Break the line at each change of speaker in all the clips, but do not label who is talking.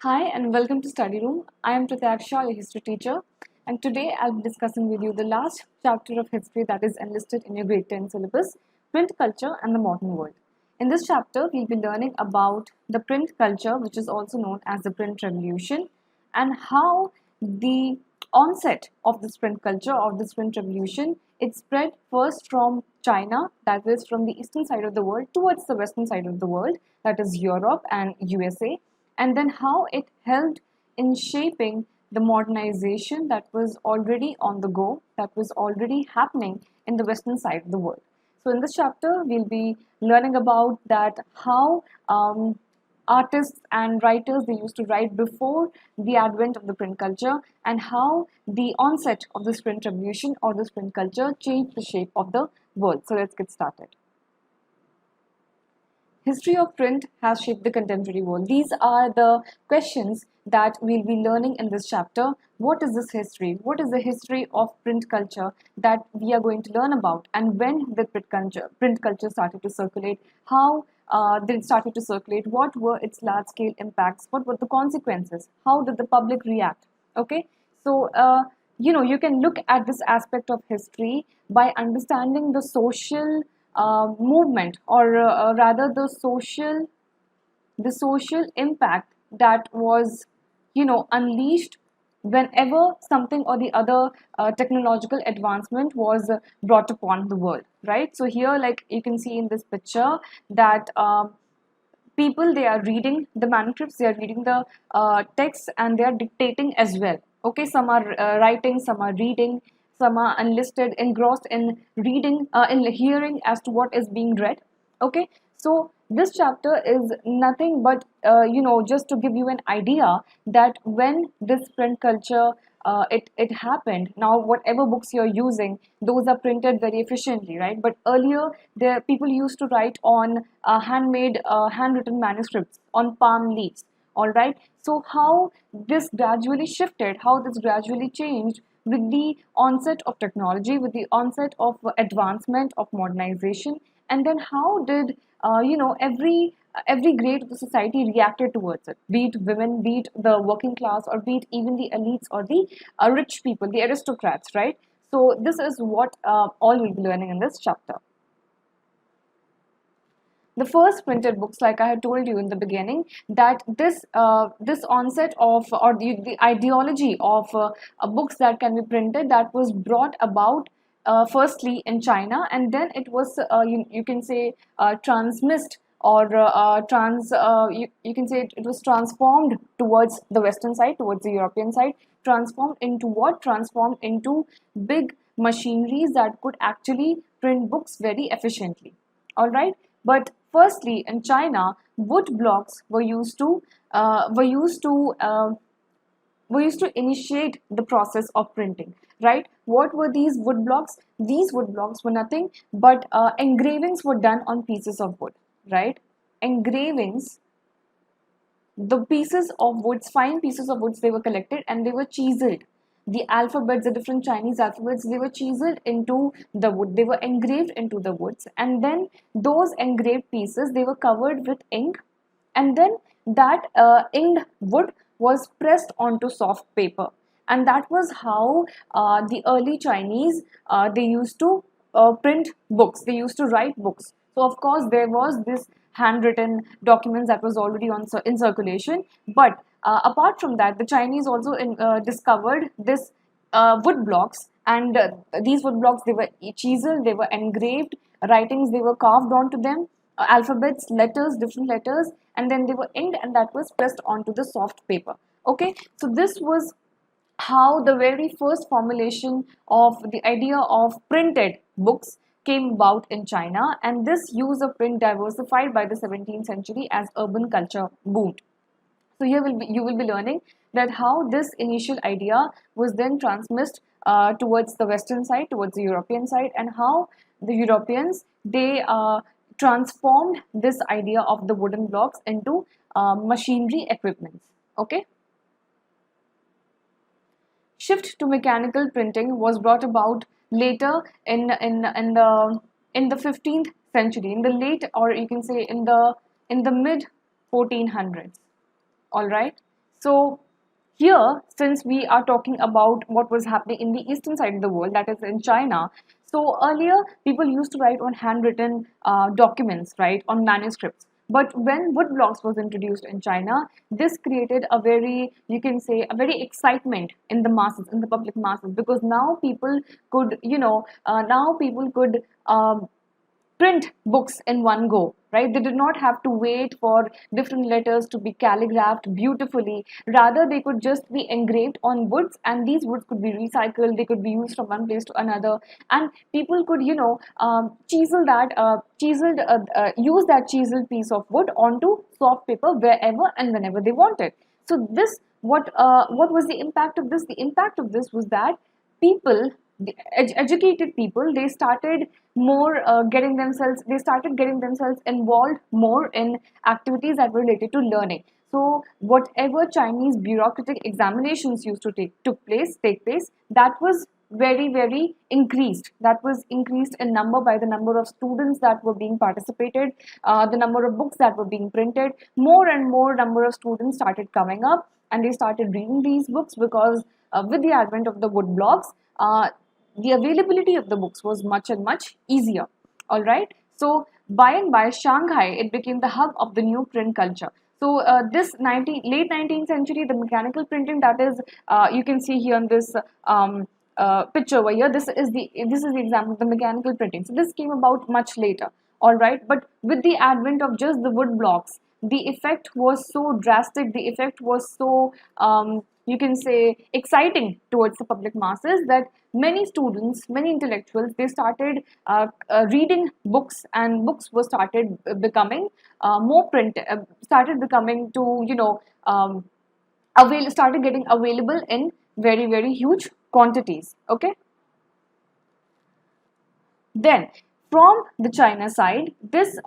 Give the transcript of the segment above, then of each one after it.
Hi and welcome to Study Room. I am Prataksha, your history teacher, and today I'll be discussing with you the last chapter of history that is enlisted in your grade 10 syllabus, print culture and the modern world. In this chapter, we'll be learning about the print culture, which is also known as the print revolution, and how the onset of this print culture, of this print revolution, it spread first from China, that is from the eastern side of the world, towards the western side of the world, that is Europe and USA, and then how it helped in shaping the modernization that was already on the go, that was already happening in the western side of the world. So in this chapter, we'll be learning about that how artists and writers, they used to write before the advent of the print culture, and how the onset of this print revolution or this print culture changed the shape of the world. So let's get started. History of print has shaped the contemporary world. These are the questions that we'll be learning in this chapter. What is this history? What is the history of print culture that we are going to learn about? And when did print culture started to circulate? How did it started to circulate? What were its large-scale impacts? What were the consequences? How did the public react? Okay, so you can look at this aspect of history by understanding the social movement, or rather the social impact that was unleashed whenever something or the other technological advancement was brought upon the world, right? So here, like you can see in this picture, that people, they are reading the manuscripts, they are reading the texts, and they are dictating as well. Okay, some are writing, some are reading, some are enlisted, engrossed in reading, in hearing as to what is being read. Okay, so this chapter is nothing but just to give you an idea that when this print culture it happened. Now whatever books you're using, those are printed very efficiently, right? But earlier, the people used to write on handwritten manuscripts on palm leaves. All right, so how this gradually shifted, how this gradually changed with the onset of technology, with the onset of advancement of modernization, and then how did every grade of the society reacted towards it, be it women, be it the working class, or be it even the elites or the rich people, the aristocrats, right? So this is what all you'll be learning in this chapter. The first printed books, like I had told you in the beginning, that this onset of, or the ideology of books that can be printed, that was brought about firstly in China, and then it was you can say transmissed, or you can say it was transformed towards the western side, towards the European side. Transformed into what? Transformed into big machineries that could actually print books very efficiently. All right, but firstly in China, wood blocks were used to initiate the process of printing, right? What were these wood blocks? These wood blocks were nothing but engravings were done on pieces of wood, right? Engravings, the pieces of woods, fine pieces of woods, they were collected and they were chiseled. The alphabets, the different Chinese alphabets, they were chiseled into the wood, they were engraved into the woods, and then those engraved pieces, they were covered with ink, and then that inked wood was pressed onto soft paper, and that was how the early Chinese, they used to print books, they used to write books. So of course there was this handwritten documents that was already in circulation, but apart from that, the Chinese also discovered this wood blocks, and these wood blocks, they were chiseled, they were engraved, writings, they were carved onto them, alphabets, letters, different letters, and then they were inked, and that was pressed onto the soft paper. Okay, so this was how the very first formulation of the idea of printed books came about in China, and this use of print diversified by the 17th century as urban culture boomed. So here you will be learning that how this initial idea was then transmitted towards the western side, towards the European side, and how the Europeans, they transformed this idea of the wooden blocks into machinery equipments. Okay. Shift to mechanical printing was brought about later in the 15th century, in the late, or you can say in the mid 1400s. All right, So here, since we are talking about what was happening in the eastern side of the world, that is in China, so earlier people used to write on handwritten documents, right, on manuscripts. But when wood blocks was introduced in China, this created a very, you can say, a very excitement in the masses, in the public masses, because now people could, now people could print books in one go, right? They did not have to wait for different letters to be calligraphed beautifully. Rather, they could just be engraved on woods, and these woods could be recycled. They could be used from one place to another, and people could, use that chiseled piece of wood onto soft paper wherever and whenever they wanted. So this, what was the impact of this? The impact of this was that people, the educated people, they started more they started getting themselves involved more in activities that were related to learning. So whatever Chinese bureaucratic examinations used to take place, that was very increased. That was increased in number by the number of students that were being participated, the number of books that were being printed. More and more number of students started coming up, and they started reading these books because with the advent of the wood blocks, the availability of the books was much and much easier. All right. So by and by, Shanghai, it became the hub of the new print culture. So late 19th century, the mechanical printing, that is, you can see here on this picture over here. This is the example of the mechanical printing. So this came about much later. All right. But with the advent of just the wood blocks, the effect was so drastic. The effect was so you can say exciting towards the public masses, that many students, many intellectuals, they started reading books, and books were started becoming more print started becoming to started getting available in very huge quantities. Okay. Then from the China side, this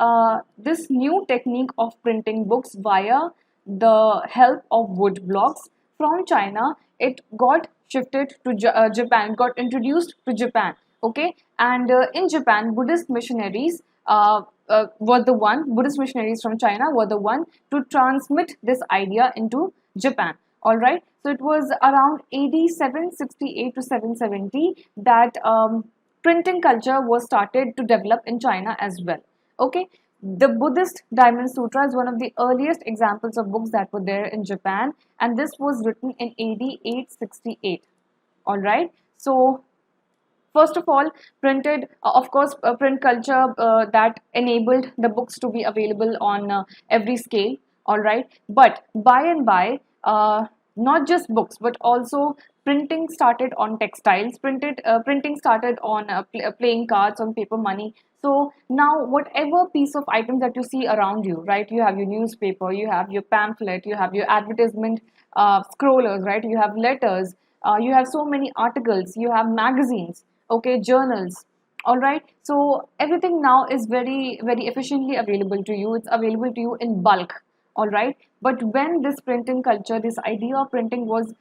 new technique of printing books via the help of wood blocks from China, it got shifted to Japan, got introduced to Japan. Okay, and in Japan, Buddhist missionaries from China were the one to transmit this idea into Japan. All right, so it was around AD 768 to 770 that printing culture was started to develop in China as well. Okay, the Buddhist Diamond Sutra is one of the earliest examples of books that were there in Japan, and this was written in AD 868. All right, so first of all, print culture that enabled the books to be available on every scale. All right, but by and by, not just books, but also printing started on textiles. Printing started on playing cards, on paper money. So now, whatever piece of items that you see around you, right? You have your newspaper, you have your pamphlet, you have your advertisement scrollers, right? You have letters, you have so many articles, you have magazines, okay, journals. All right, so everything now is very efficiently available to you. It's available to you in bulk. All right, but when this printing culture, this idea of printing was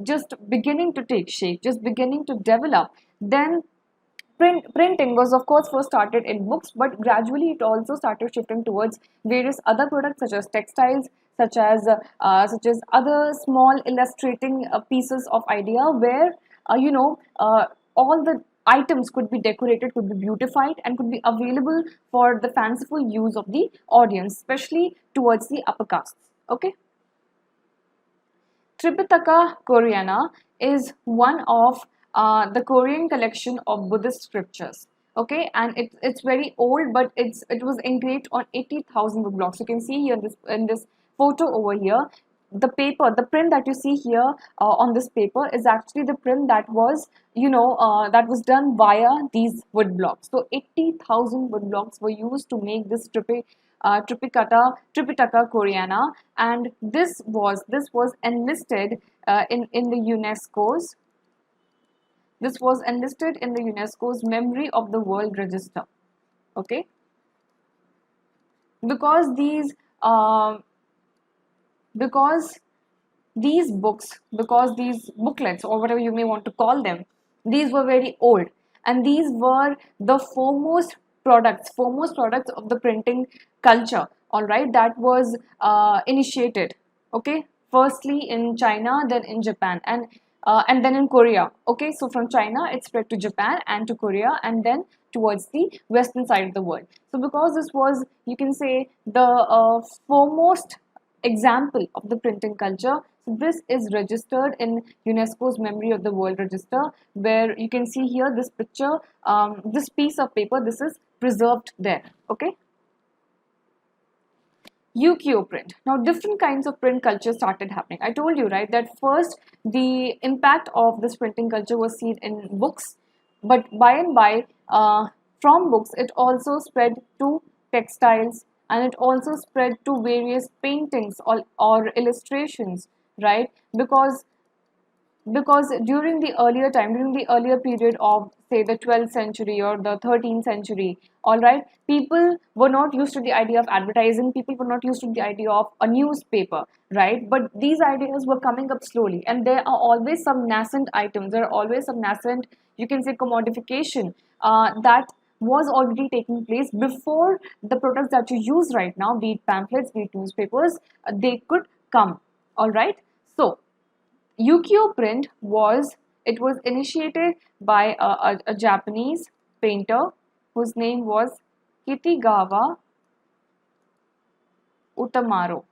just beginning to take shape, just beginning to develop, then printing was of course first started in books, but gradually it also started shifting towards various other products such as textiles, such as other small illustrating pieces of idea, where all the items could be decorated, could be beautified, and could be available for the fanciful use of the audience, especially towards the upper castes. Okay. Tripitaka Koreana is one of the Korean collection of Buddhist scriptures. Okay, and it's very old, but it was engraved on 80,000 wood blocks. You can see here in this photo over here, the paper, the print that you see here on this paper is actually the print that was that was done via these wood blocks. So 80,000 wood blocks were used to make this Tripitaka Koreana, and this was enlisted in the UNESCO's. This was enlisted in the UNESCO's Memory of the World Register. Okay, because these books, because these booklets, or whatever you may want to call them, these were very old, and these were the foremost products of the printing culture. All right, that was initiated, okay, firstly in China, then in Japan, and then in Korea. Okay, so from China it spread to Japan and to Korea, and then towards the western side of the world. So because this was, you can say, the foremost example of the printing culture, so this is registered in UNESCO's Memory of the World Register, where you can see here this picture, this piece of paper, this is preserved there. Okay. Ukiyo print. Now, different kinds of print culture started happening. I told you, right, that first the impact of this printing culture was seen in books, but by and by, from books, it also spread to textiles, and it also spread to various paintings or illustrations, right? Because during the earlier period of, say, the 12th century or the 13th century, all right, people were not used to the idea of advertising, people were not used to the idea of a newspaper, right? But these ideas were coming up slowly, and there are always some nascent items, there are always some nascent, you can say, commodification that was already taking place before the products that you use right now, be it pamphlets, be it newspapers, they could come. All right, so ukiyo print was initiated by a Japanese painter whose name was Kitagawa Utamaro.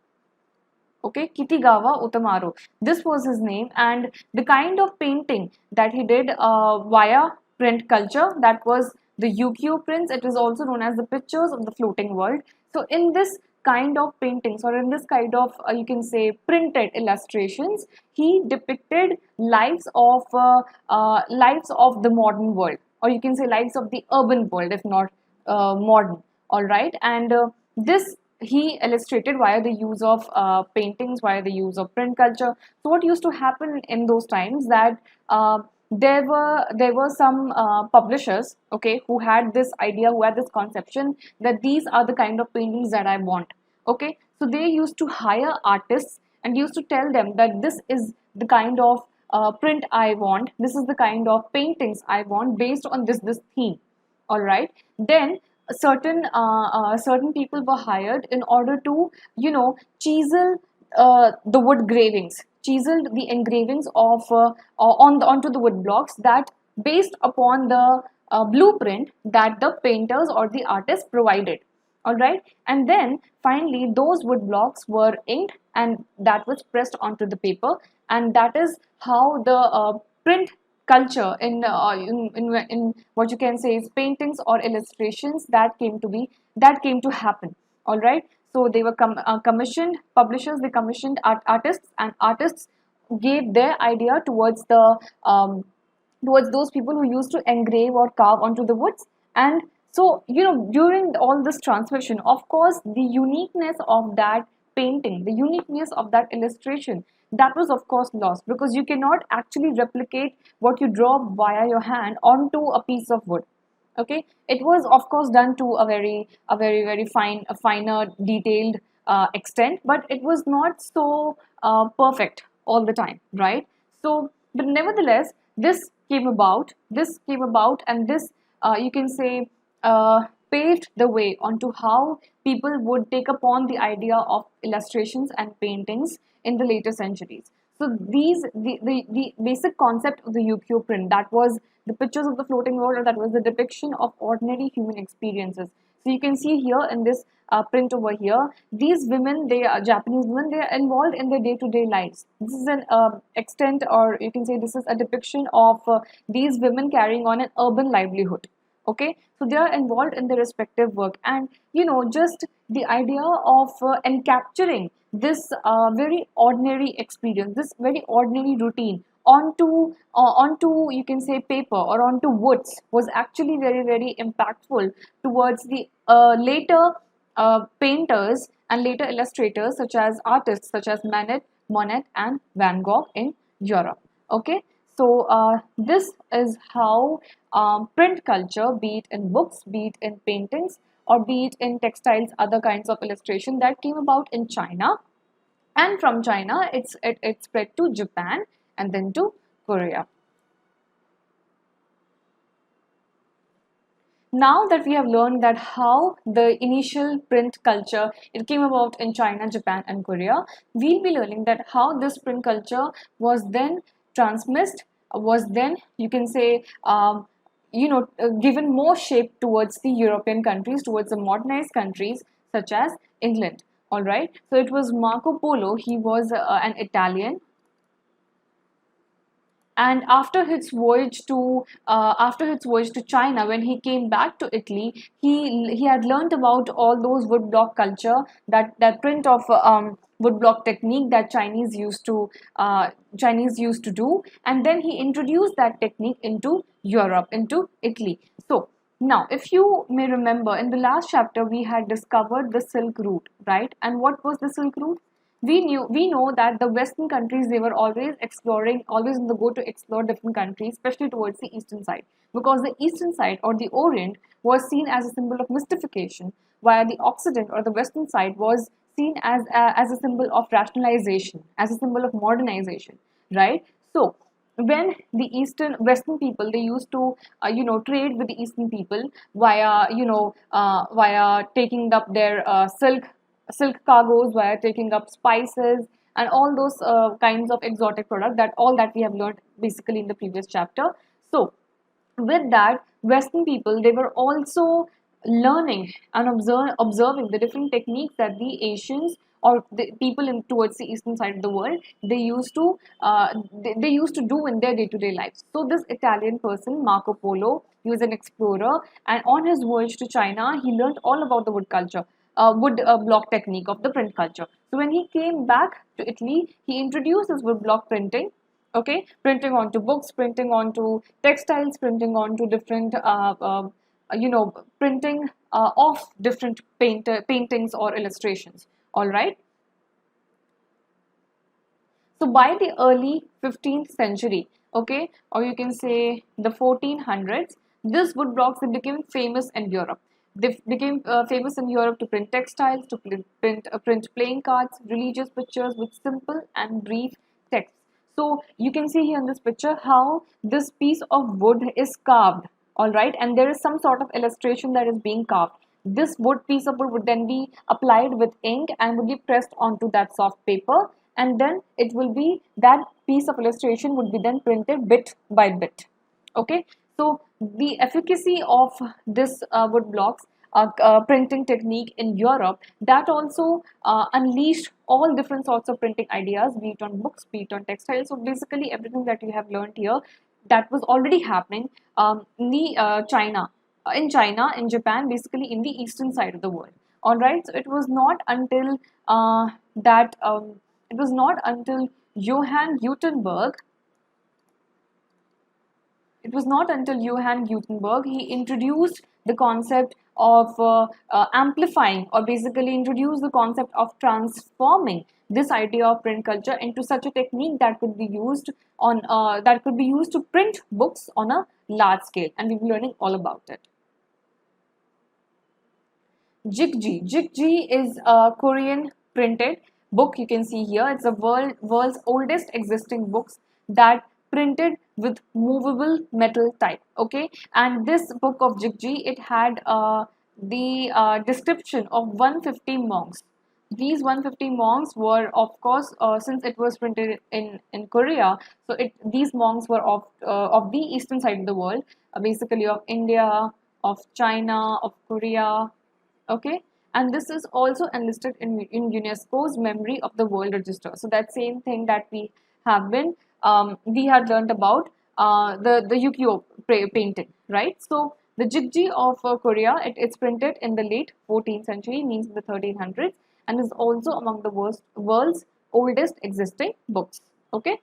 Okay, Kitagawa Utamaro. This was his name, and the kind of painting that he did via print culture, that was the ukiyo prints. It is also known as the pictures of the floating world. So in this kind of paintings, or in this kind of you can say printed illustrations, he depicted lives of the modern world, or you can say lives of the urban world, if not modern. All right, and this he illustrated via the use of paintings, via the use of print culture. So what used to happen in those times, that there were some publishers, okay, who had this idea, who had this conception that these are the kind of paintings that I want. Okay, so they used to hire artists and used to tell them that this is the kind of print I want, this is the kind of paintings I want based on this theme. All right, then certain people were hired in order to, chisel the wood gravings, chiseled the engravings of onto the wood blocks, that based upon the blueprint that the painters or the artists provided. All right, and then finally those wood blocks were inked, and that was pressed onto the paper, and that is how the print culture in what you can say is paintings or illustrations that came to happen. All right, so they were commissioned, publishers, they commissioned artists, and artists gave their idea towards those people who used to engrave or carve onto the woods. And so, during all this transmission, of course, the uniqueness of that painting, the uniqueness of that illustration, that was of course lost, because you cannot actually replicate what you draw via your hand onto a piece of wood. Okay, it was of course done to a very finer detailed extent, but it was not so perfect all the time, right? So, but nevertheless, this came about, and this, you can say, paved the way onto how people would take upon the idea of illustrations and paintings in the later centuries. So the basic concept of the ukiyo print, that was the pictures of the floating world, or that was the depiction of ordinary human experiences. So you can see here in this print over here, these women, they are Japanese women, they are involved in their day-to-day lives. This is an extent, or you can say this is a depiction of these women carrying on an urban livelihood. Okay, so they are involved in their respective work, and just the idea of encapturing this very ordinary experience, this very ordinary routine onto you can say paper or onto woods, was actually very impactful towards the later painters and later illustrators, such as artists such as Monet and Van Gogh in Europe. Okay, so this is how print culture, be it in books, be it in paintings, or be it in textiles, other kinds of illustration, that came about in China, and from China it spread to Japan and then to Korea. now that we have learned that how the initial print culture, it came about in China, Japan and Korea, we'll be learning that how this print culture was then transmitted, was then, you can say, given more shape towards the European countries, towards the modernized countries such as England. All right, so it was Marco Polo. He was an Italian, and after his voyage to China, when he came back to Italy, he had learned about all those woodblock culture, that print of woodblock technique that Chinese used to do, and then he introduced that technique into Europe, into Italy. So now, if you may remember, in the last chapter we had discovered the Silk Route, right? And what was the Silk Route? We know that the Western countries, they were always exploring, always on the go to explore different countries, especially towards the eastern side, because the eastern side or the Orient was seen as a symbol of mystification, while the Occident or the Western side was seen as a symbol of rationalization, as a symbol of modernization, right? So when the eastern western people, they used to trade with the eastern people via via taking up their silk cargoes, via taking up spices and all those kinds of exotic products, that all that we have learned basically in the previous chapter. So with that, Western people, they were also learning and observing the different techniques that the Asians or the people in towards the eastern side of the world, they used to do in their day-to-day lives. So this Italian person, Marco Polo, he was an explorer, and on his voyage to China, he learned all about the wood culture, wood block technique of the print culture. So when he came back to Italy, he introduced this wood block printing. Okay, printing onto books, printing onto textiles, printing onto different printing of different paintings or illustrations. All right, so by the early 15th century, okay, or you can say the 1400s, this wood blocks, they became famous in Europe. They became famous in Europe to print textiles, to print playing cards, religious pictures with simple and brief text. So you can see here in this picture how this piece of wood is carved, all right, and there is some sort of illustration that is being carved. This piece of wood would then be applied with ink and would be pressed onto that soft paper, and then it will be that piece of illustration would be then printed bit by bit. Okay, so the efficacy of this wood blocks printing technique in Europe, that also unleashed all different sorts of printing ideas, be it on books, be it on textiles. So basically everything that we have learned here, that was already happening in the China, in Japan, basically in the eastern side of the world. All right, so it was not until that it was not until Johann Gutenberg it was not until Johann Gutenberg he introduced the concept of amplifying, or basically introduced the concept of transforming this idea of print culture into such a technique that could be used to print books on a large scale, and we'll be learning all about it. Jikji. Jikji is a Korean printed book. You can see here it's the world's oldest existing books that printed with movable metal type. Okay, and this book of Jikji, it had the description of 150 monks. These 150 monks were, of course, since it was printed in Korea, so these monks were of the eastern side of the world, basically of India, of China, of Korea. Okay, and this is also enlisted in UNESCO's Memory of the World Register. So that same thing that we had learned about the ukiyo painting, right? So the Jikji of Korea, it's printed in the late 14th century, means the 1300s, and is also among the world's oldest existing books. Okay.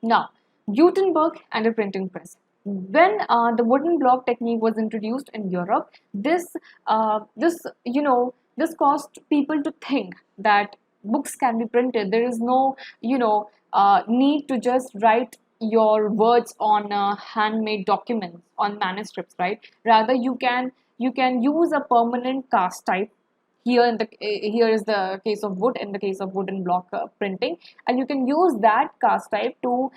Now, Gutenberg and a printing press. When the wooden block technique was introduced in Europe, this caused people to think that books can be printed. There is no need to just write your words on handmade documents, on manuscripts, right? Rather, you can use a permanent cast type here is the case of wood in the case of wooden block printing, and you can use that cast type to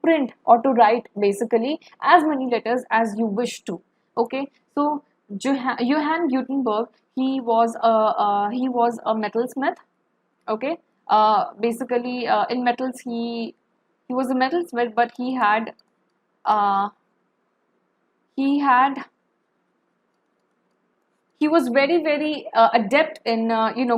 print or to write basically as many letters as you wish to. Okay, so Johann Gutenberg, he was a metalsmith. Okay, basically in metals he was a metalsmith, but uh, he had he was very adept in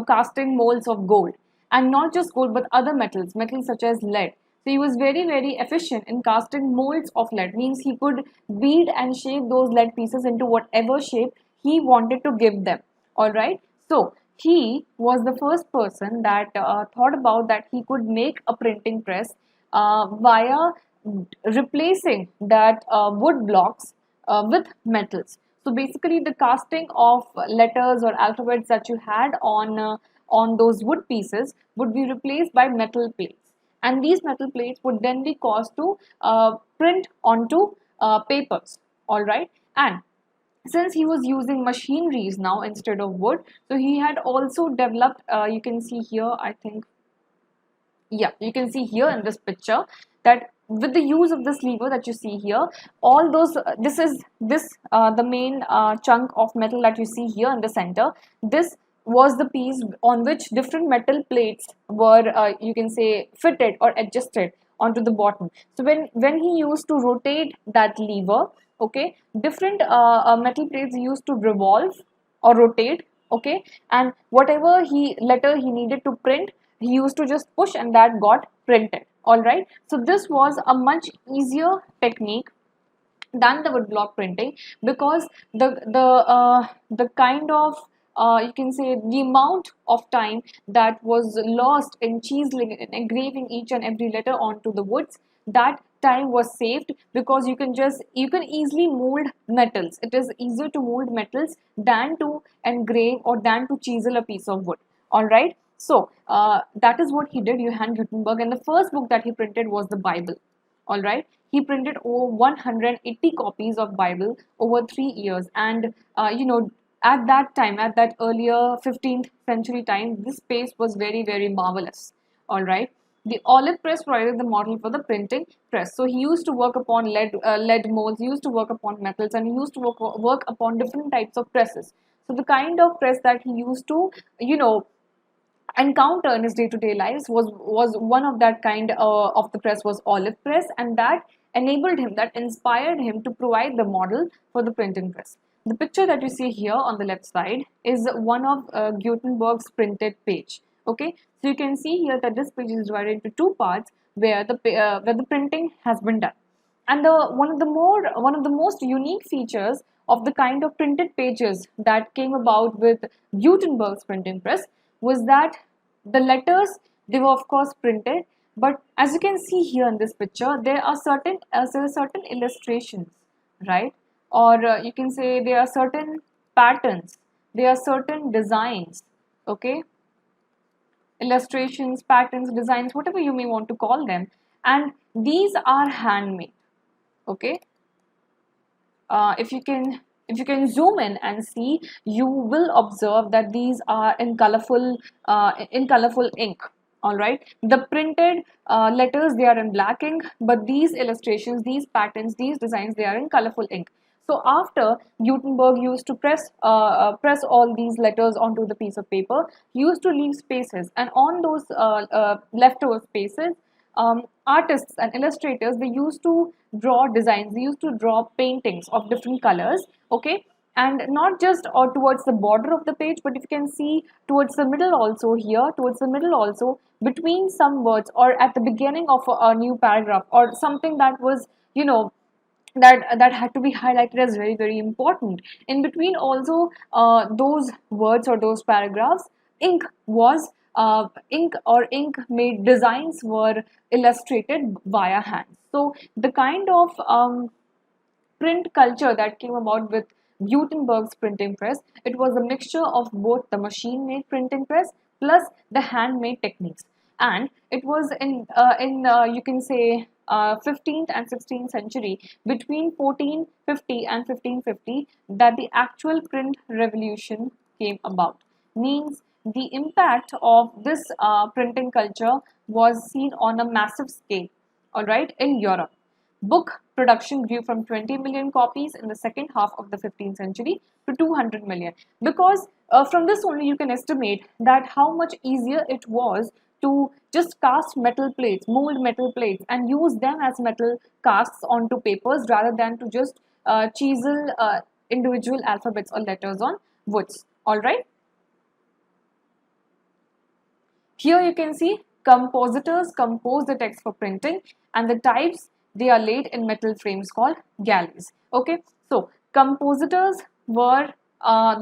casting molds of gold, and not just gold but other metals such as lead. So he was very efficient in casting molds of lead, means he could bead and shape those lead pieces into whatever shape he wanted to give them. All right, so he was the first person that thought about that he could make a printing press via replacing that wood blocks with metals. So basically, the casting of letters or alphabets that you had on those wood pieces would be replaced by metal plates, and these metal plates would then be caused to print onto papers. All right, and since he was using machineries now instead of wood, so he had also developed. You can see here, I think, yeah, you can see here in this picture that with the use of this lever that you see here, all those this is this the main chunk of metal that you see here in the center. This was the piece on which different metal plates were you can say fitted or adjusted onto the bottom. So when he used to rotate that lever, okay, different metal plates used to revolve or rotate. Okay, and whatever letter he needed to print, he used to just push and that got printed. All right, so this was a much easier technique than the woodblock printing, because the kind of you can say the amount of time that was lost in chiseling and engraving each and every letter onto the woods, that time was saved, because you can easily mold metals. It is easier to mold metals than to engrave or than to chisel a piece of wood. All right, so that is what he did, Johann Gutenberg, and the first book that he printed was the Bible. All right, he printed over 180 copies of Bible over 3 years, and at that time, at that earlier 15th century time, this pace was very marvelous. All right, the olive press provided the model for the printing press. So he used to work upon lead molds, he used to work upon metals, and he used to work upon different types of presses. So the kind of press that he used to encounter in his day-to-day lives was one of that kind of the press was olive press, and that enabled him, that inspired him to provide the model for the printing press. The picture that you see here on the left side is one of Gutenberg's printed page. Okay, so you can see here that this page is divided into two parts where the printing has been done. And one of the most unique features of the kind of printed pages that came about with Gutenberg's printing press was that the letters, they were of course printed, but as you can see here in this picture, there are certain illustrations, right? Or you can say there are certain patterns, there are certain designs. Okay, illustrations, patterns, designs, whatever you may want to call them, and these are handmade. Okay, if you can zoom in and see, you will observe that these are in colorful ink. All right, the printed letters, they are in black ink, but these illustrations, these patterns, these designs, they are in colorful ink. So after Gutenberg used to press all these letters onto the piece of paper, he used to leave spaces, and on those leftover spaces, artists and illustrators, they used to draw designs, they used to draw paintings of different colors. Okay, and not just or towards the border of the page, but if you can see towards the middle also, here towards the middle also, between some words or at the beginning of a new paragraph or something that was that had to be highlighted as very important, in between also those words or those paragraphs, ink was ink made designs were illustrated via hand. So the kind of print culture that came about with Gutenberg's printing press, it was a mixture of both the machine-made printing press plus the handmade techniques. And it was in you can say 15th and 16th century, between 1450 and 1550, that the actual print revolution came about. means the impact of this printing culture was seen on a massive scale, all right, in Europe. Book production grew from 20 million copies in the second half of the 15th century to 200 million, because from this only you can estimate that how much easier it was to just cast metal plates, mold metal plates, and use them as metal casts onto papers rather than to just chisel individual alphabets or letters on woods. All right. Here you can see compositors compose the text for printing, and the types, they are laid in metal frames called galleys. Okay, so compositors were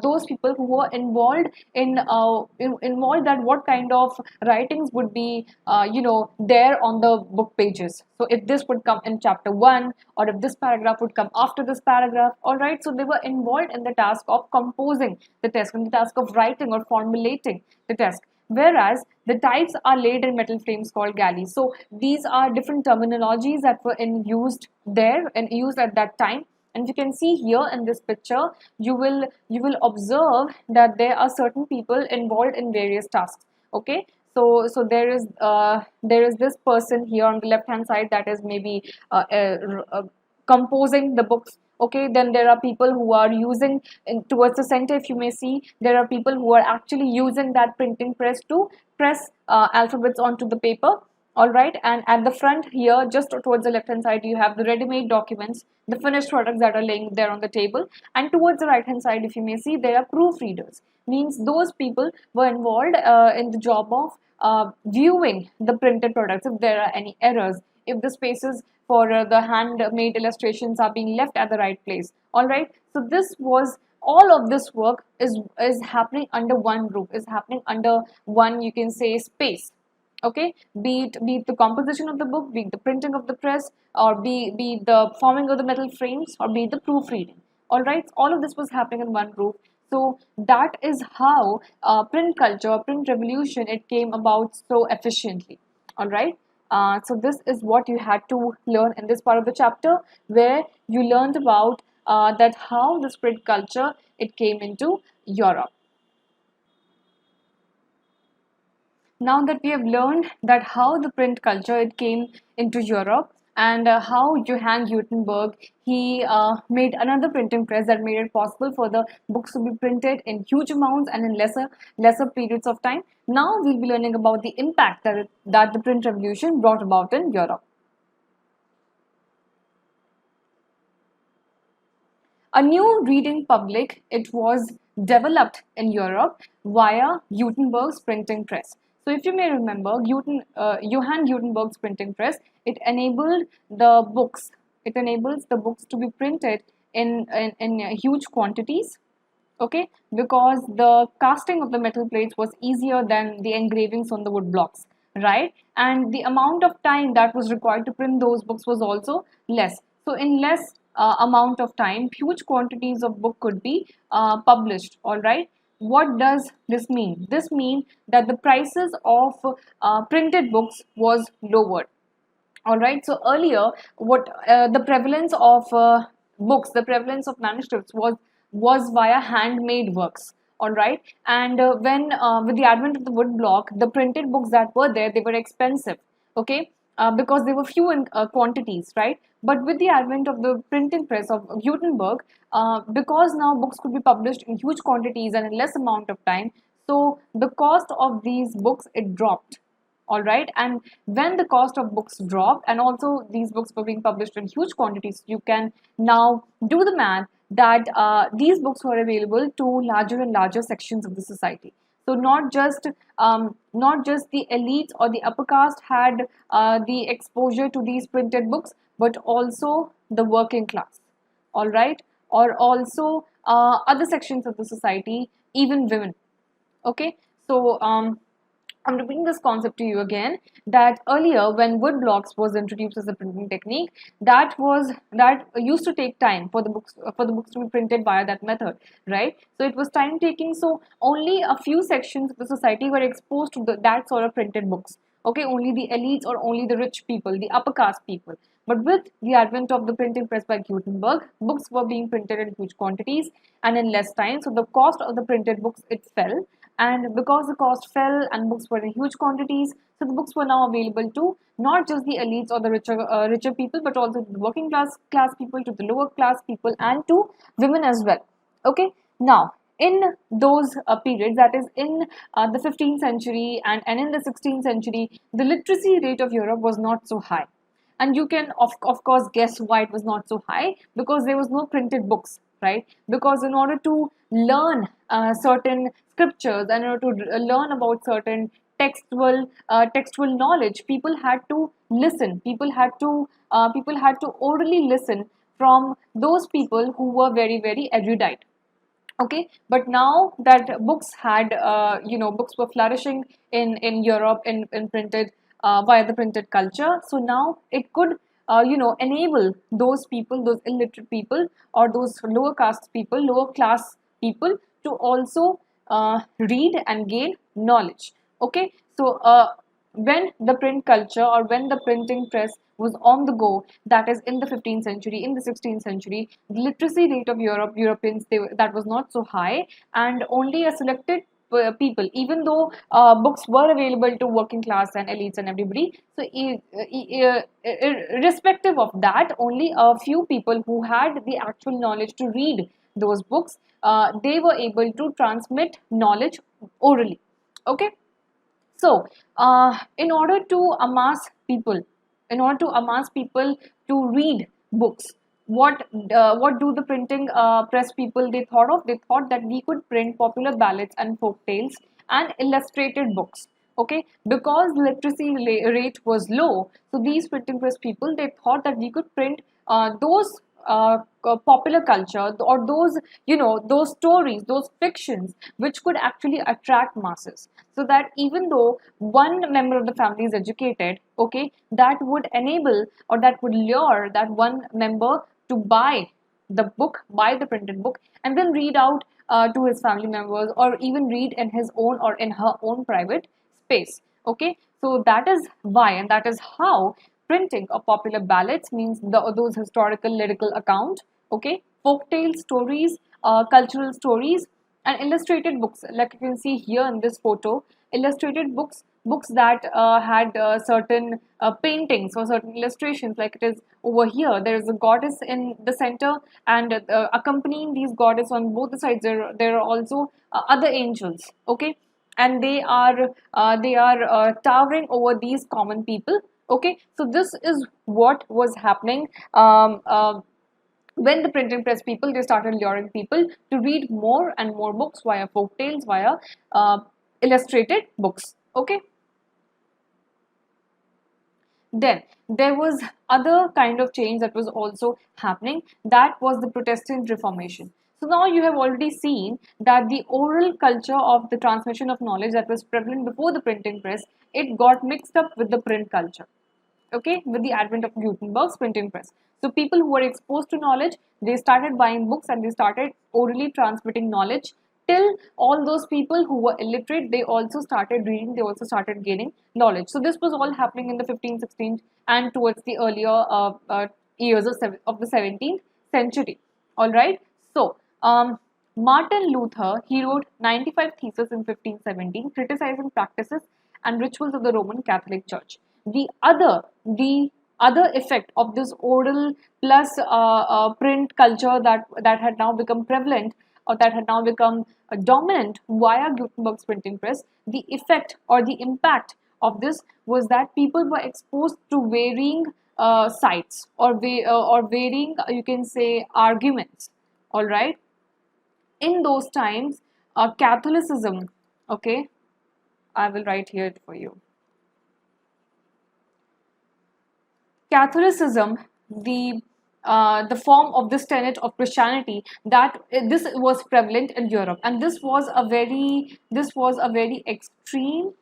those people who were involved involved that what kind of writings would be there on the book pages. So if this would come in chapter 1, or if this paragraph would come after this paragraph, all right. So they were involved in the task of composing the text, in the task of writing or formulating the text, whereas the types are laid in metal frames called galleys. So these are different terminologies that were used there and used at that time. And you can see here in this picture, you will observe that there are certain people involved in various tasks. Okay, so there is this person here on the left hand side that is maybe composing the books. Okay, then there are people who are using towards the center, if you may see, there are people who are actually using that printing press to press alphabets onto the paper. All right, and at the front here, just towards the left hand side, you have the ready-made documents, the finished products that are laying there on the table, and towards the right hand side, if you may see, there are proofreaders, means those people were involved in the job of viewing the printed products, if there are any errors, if the spaces for the handmade illustrations are being left at the right place. All right, so this was all of this work is happening under one roof, is happening under one, you can say, space. Okay, be it the composition of the book, be it the printing of the press, or be it the forming of the metal frames, or be it the proofreading. All right, all of this was happening in one roof. So that is how print culture, print revolution, it came about so efficiently. All right. So this is what you had to learn in this part of the chapter, where you learned about that how the print culture, it came into Europe. Now that we have learned that how the print culture, it came into Europe, and how Johann Gutenberg, he made another printing press that made it possible for the books to be printed in huge amounts and in lesser periods of time. Now we'll be learning about the impact that the print revolution brought about in Europe. A new reading public, it was developed in Europe via Gutenberg's printing press. So if you may remember, Johann Gutenberg's printing press, it enabled the books, it enables the books to be printed in huge quantities. Okay, because the casting of the metal plates was easier than the engravings on the wood blocks, right? And the amount of time that was required to print those books was also less. So in less amount of time, huge quantities of book could be published. All right, what does this mean? This means that the prices of printed books was lowered. All right, so earlier, what the prevalence of books, the prevalence of manuscripts was via handmade works. All right, and when with the advent of the wood block, the printed books that were there, they were expensive. Okay, because they were few in quantities, right? But with the advent of the printing press of Gutenberg, because now books could be published in huge quantities and in less amount of time, so the cost of these books, it dropped. All right, and when the cost of books dropped, and also these books were being published in huge quantities, you can now do the math that these books were available to larger and larger sections of the society. So not just the elites or the upper caste had the exposure to these printed books, but also the working class. All right, or also other sections of the society, even women. Okay, so I'm repeating this concept to you again, that earlier when wood blocks was introduced as a printing technique, that used to take time for the books to be printed via that method, right? So it was time taking. So only a few sections of the society were exposed to that sort of printed books. Okay, only the elites or only the rich people, the upper caste people. But with the advent of the printing press by Gutenberg, books were being printed in huge quantities and in less time. So the cost of the printed books, it fell, and because the cost fell and books were in huge quantities, so the books were now available to not just the elites or the richer people, but also the working class people, to the lower class people, and to women as well. Okay, now in those periods, that is in the 15th century and in the 16th century, the literacy rate of Europe was not so high. And you can of course guess why it was not so high, because there was no printed books, right? Because in order to learn certain scriptures and in order to learn about certain textual knowledge, people had to listen, people had to orally listen from those people who were very very erudite. Okay, but now that books had books were flourishing in Europe, in printed via the printed culture, so now it could enable those people, those illiterate people, or those lower class people, to also read and gain knowledge. Okay, so when the print culture or when the printing press was on the go, that is in the 15th century, in the 16th century, the literacy rate of Europeans, that was not so high, and only a selected people, even though books were available to working class and elites and everybody, so irrespective of that, only a few people who had the actual knowledge to read those books, they were able to transmit knowledge orally. Okay, so, in order to amass people, to read books, what do the printing press people they thought of? They thought that we could print popular ballads and folk tales and illustrated books. Okay, because literacy rate was low, so these printing press people they thought that we could print those popular culture, or those stories, those fictions which could actually attract masses, so that even though one member of the family is educated, okay, that would enable, or that would lure that one member to buy the book, buy the printed book, and then read out to his family members, or even read in his own or in her own private space. Okay, so that is why, and that is how printing of popular ballads, means those historical lyrical account, okay, folk tales, stories, cultural stories, and illustrated books, like you can see here in this photo, illustrated books that had certain paintings or certain illustrations, like it is over here. There is a goddess in the center, and accompanying these goddess on both the sides, there are also other angels. Okay, and they are towering over these common people. Okay, so this is what was happening when the printing press people they started luring people to read more and more books via folk tales, via illustrated books. Okay, then there was other kind of change that was also happening, that was the Protestant Reformation. So now you have already seen that the oral culture of the transmission of knowledge that was prevalent before the printing press, it got mixed up with the print culture. Okay, with the advent of Gutenberg's printing press. So people who were exposed to knowledge, they started buying books and they started orally transmitting knowledge, till all those people who were illiterate, they also started reading, they also started gaining knowledge. So this was all happening in the 15th, 16th, and towards the earlier years of the 17th century. All right. So Martin Luther, he wrote 95 theses in 1517, criticizing practices and rituals of the Roman Catholic Church. The other effect of this oral plus print culture that had now become prevalent, or that had now become dominant via Gutenberg's printing press, the effect or the impact of this was that people were exposed to varying sites, or varying, you can say, arguments. All right, in those times, Catholicism, okay, I will write here for you. Catholicism, the form of this tenet of Christianity, that this was prevalent in Europe, and this was a very extreme,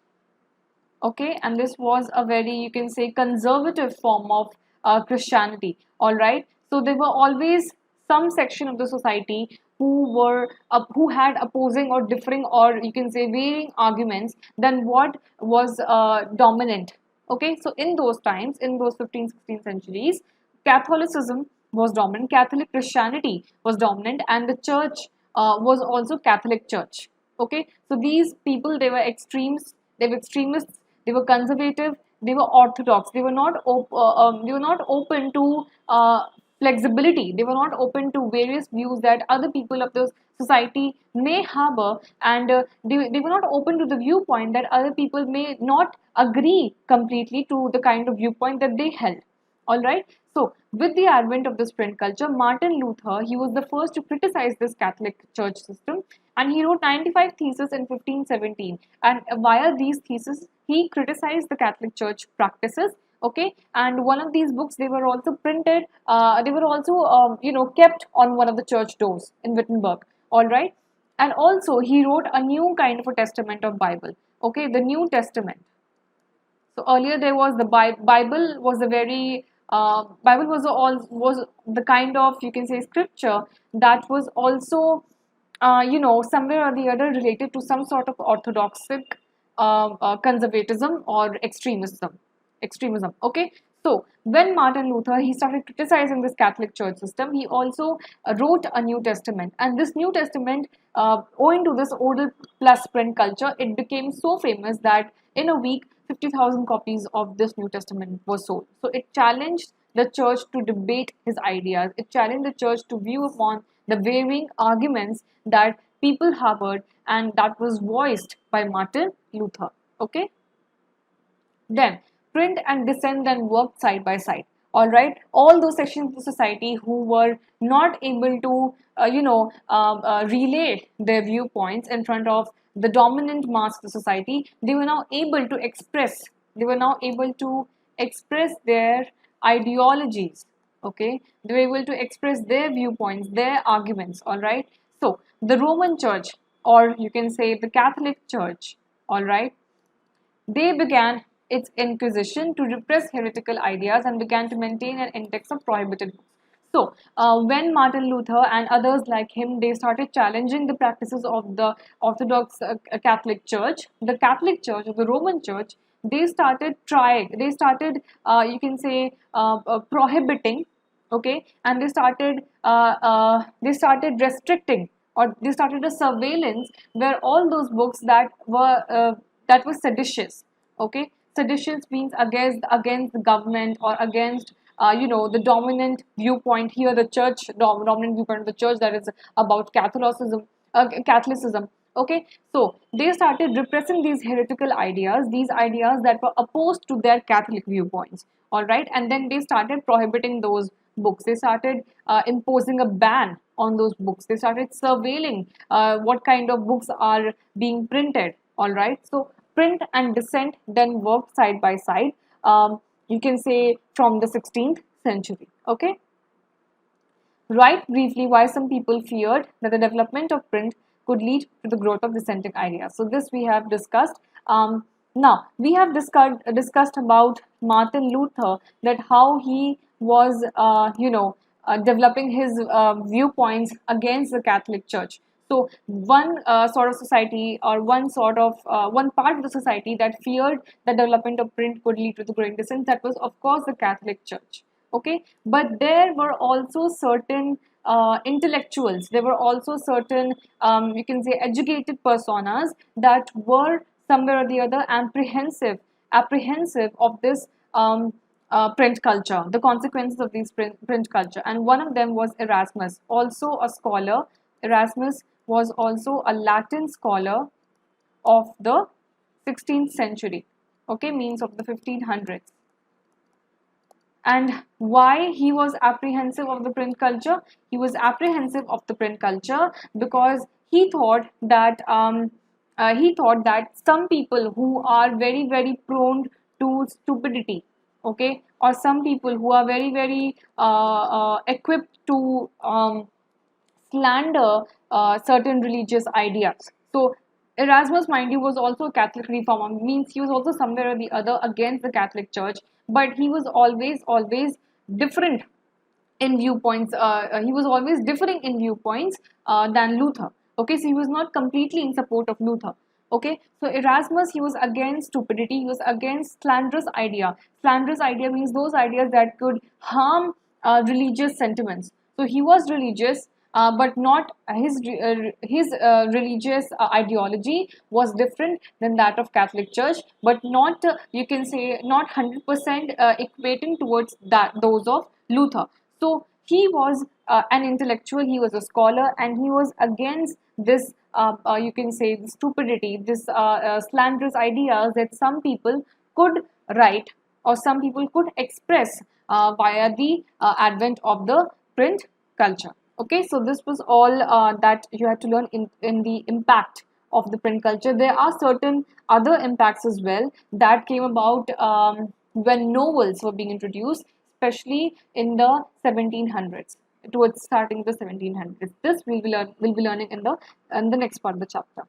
okay, and this was a very, you can say, conservative form of Christianity. All right, so there were always some section of the society who had opposing or differing, or you can say varying arguments than what was dominant. Okay, so in those times, in those 15th, 16th centuries, Catholicism was dominant, Catholic Christianity was dominant, and the church was also Catholic Church. Okay, so these people, they were extremes, they were extremists, they were conservative, they were orthodox, they were not they were not open to flexibility, they were not open to various views that other people of the society may harbor, and they were not open to the viewpoint that other people may not agree completely to the kind of viewpoint that they held. All right. So, with the advent of this print culture, Martin Luther, he was the first to criticize this Catholic Church system, and he wrote 95 theses in 1517. And via these theses, he criticized the Catholic Church practices. Okay, and one of these books, they were also printed. They were also kept on one of the church doors in Wittenberg. All right, and also he wrote a new kind of a testament of Bible. Okay, the New Testament. So earlier there was the Bible was a very Bible was the kind of, you can say, scripture that was also somewhere or the other related to some sort of orthodoxic conservatism or extremism. Okay, so when Martin Luther, he started criticizing this Catholic Church system, he also wrote a New Testament, and this New Testament, owing to this Odal plus print culture, it became so famous that in a week 50,000 copies of this New Testament were sold. So it challenged the church to debate his ideas. It challenged the church to view upon the varying arguments that people harbored, and that was voiced by Martin Luther. Okay. Then print and dissent then worked side by side. All right, all those sections of the society who were not able to, relay their viewpoints in front of the dominant mass of the society, they were now able to express. They were now able to express their ideologies. Okay, they were able to express their viewpoints, their arguments. All right. So the Roman Church, or you can say the Catholic Church, all right, they began its inquisition to repress heretical ideas and began to maintain an index of prohibited books. So, when Martin Luther and others like him, they started challenging the practices of the Orthodox Catholic Church, the Catholic Church or the Roman Church, they started, you can say, prohibiting, okay, and they started restricting, or they started a surveillance where all those books that were seditious. Okay, seditious means against the government or against the dominant viewpoint here, the church dominant viewpoint of the church, that is about Catholicism. Okay, so they started repressing these heretical ideas, these ideas that were opposed to their Catholic viewpoints. All right, and then they started prohibiting those books. They started imposing a ban on those books. They started surveilling what kind of books are being printed. All right, so print and dissent then worked side by side. You can say from the 16th century. Okay. Write briefly why some people feared that the development of print could lead to the growth of dissenting ideas. So this we have discussed. Now we have discussed about Martin Luther, that how he was developing his viewpoints against the Catholic Church. So one sort of society, or one part of the society that feared the development of print could lead to the growing dissent, that was of course the Catholic Church. Okay, but there were also certain intellectuals, there were also certain you can say educated personas that were somewhere or the other apprehensive of this print culture, the consequences of these print culture, and one of them was Erasmus, also a scholar. Erasmus was also a Latin scholar of the 16th century, okay, means of the 1500s. And why he was apprehensive of the print culture? He was apprehensive of the print culture because he thought that some people who are very, very prone to stupidity, okay, or some people who are very, very equipped to slander certain religious ideas. So Erasmus, mind you, was also a Catholic reformer, means he was also somewhere or the other against the Catholic Church, but he was always different in viewpoints. He was always differing in viewpoints than Luther. Okay, so he was not completely in support of Luther. Okay, so Erasmus, he was against stupidity, he was against slanderous idea. Slanderous idea means those ideas that could harm religious sentiments. So he was religious, but not his religious ideology was different than that of Catholic Church, but not you can say not 100% equating towards that those of Luther. So he was an intellectual, he was a scholar, and he was against this you can say the stupidity, this slanderous ideas that some people could write or some people could express via the advent of the print culture. Okay, so this was all that you had to learn in the impact of the print culture. There are certain other impacts as well that came about when novels were being introduced, especially in the 1700s, towards starting the 1700s. This we'll be learning in the next part of the chapter.